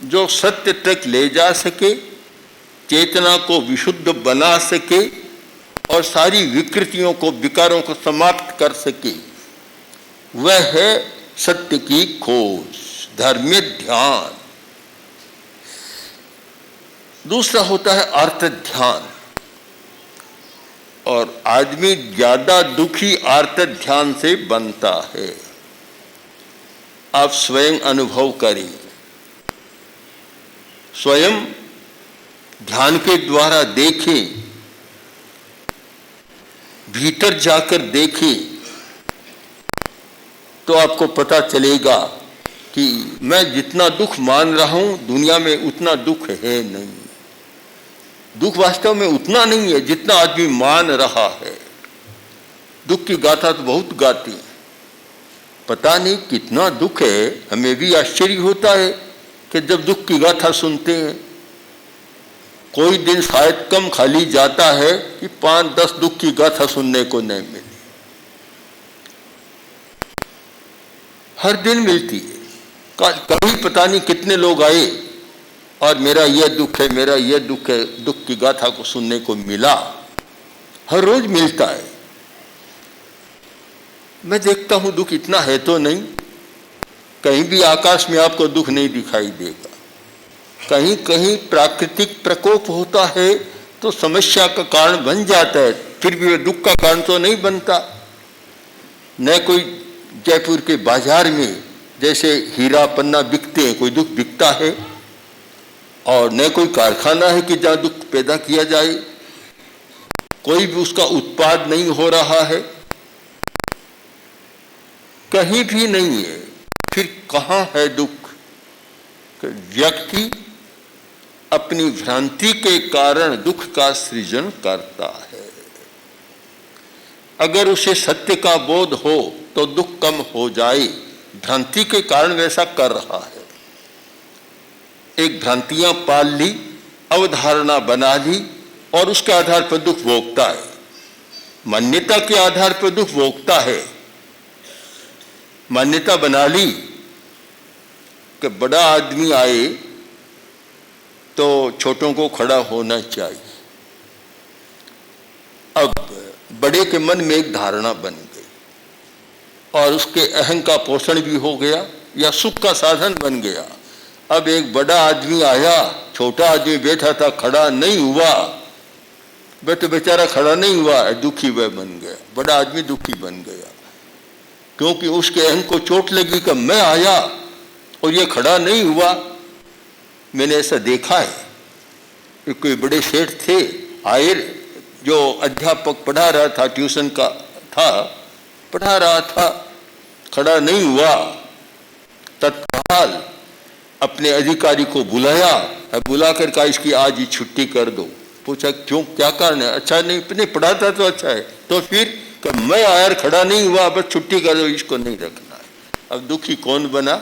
जो सत्य तक ले जा सके, चेतना को विशुद्ध बना सके और सारी विकृतियों को, विकारों को समाप्त कर सके, वह है सत्य की खोज, धर्म ध्यान। दूसरा होता है अर्थ ध्यान, और आदमी ज्यादा दुखी अर्थ ध्यान से बनता है। आप स्वयं अनुभव करें, स्वयं ध्यान के द्वारा देखें, भीतर जाकर देखें, तो आपको पता चलेगा कि मैं जितना दुख मान रहा हूं दुनिया में उतना दुख है नहीं। दुख वास्तव में उतना नहीं है जितना आदमी मान रहा है। दुख की गाथा तो बहुत गाती है, पता नहीं कितना दुख है। हमें भी आश्चर्य होता है कि जब दुख की गाथा सुनते हैं। कोई दिन शायद कम खाली जाता है कि 5-10 दुख की गाथा सुनने को नहीं मिली। हर दिन मिलती है। कभी पता नहीं कितने लोग आए और मेरा यह दुख है, मेरा यह दुख है, दुख की गाथा को सुनने को मिला। हर रोज मिलता है। मैं देखता हूं दुख इतना है तो नहीं। कहीं भी आकाश में आपको दुख नहीं दिखाई देगा। कहीं कहीं प्राकृतिक प्रकोप होता है तो समस्या का कारण बन जाता है, फिर भी वह दुख का कारण तो नहीं बनता। न कोई जयपुर के बाजार में जैसे हीरा पन्ना बिकते हैं, कोई दुख बिकता है, और न कोई कारखाना है कि जहाँ दुख पैदा किया जाए। कोई भी उसका उत्पाद नहीं हो रहा है, कहीं भी नहीं है। फिर कहाँ है दुख? व्यक्ति अपनी भ्रांति के कारण दुख का सृजन करता है। अगर उसे सत्य का बोध हो तो दुख कम हो जाए, भ्रांति के कारण वैसा कर रहा है। एक भ्रांतियां पाल ली, अवधारणा बना ली और उसके आधार पर दुख भोगता है। मान्यता के आधार पर दुख भोगता है। मान्यता बना ली कि बड़ा आदमी आए तो छोटों को खड़ा होना चाहिए। अब बड़े के मन में एक धारणा बन गई और उसके अहं का पोषण भी हो गया या सुख का साधन बन गया। अब एक बड़ा आदमी आया, छोटा आदमी बैठा था, खड़ा नहीं हुआ। वह तो बेचारा खड़ा नहीं हुआ, दुखी वह बन गया। बड़ा आदमी दुखी बन गया क्योंकि उसके अहं को चोट लगी कि मैं आया और ये खड़ा नहीं हुआ। मैंने ऐसा देखा है। कोई बड़े सेठ थे, आए, जो अध्यापक पढ़ा रहा था, ट्यूशन का था, पढ़ा रहा था, खड़ा नहीं हुआ। तत्काल अपने अधिकारी को बुलाया, बुलाकर कहा इसकी आज ही छुट्टी कर दो। पूछा क्यों, क्या कारण है? अच्छा नहीं पढ़ाता तो अच्छा है। तो फिर मैं आया, खड़ा नहीं हुआ, बस छुट्टी कर दो, इसको नहीं रखना है। अब दुखी कौन बना?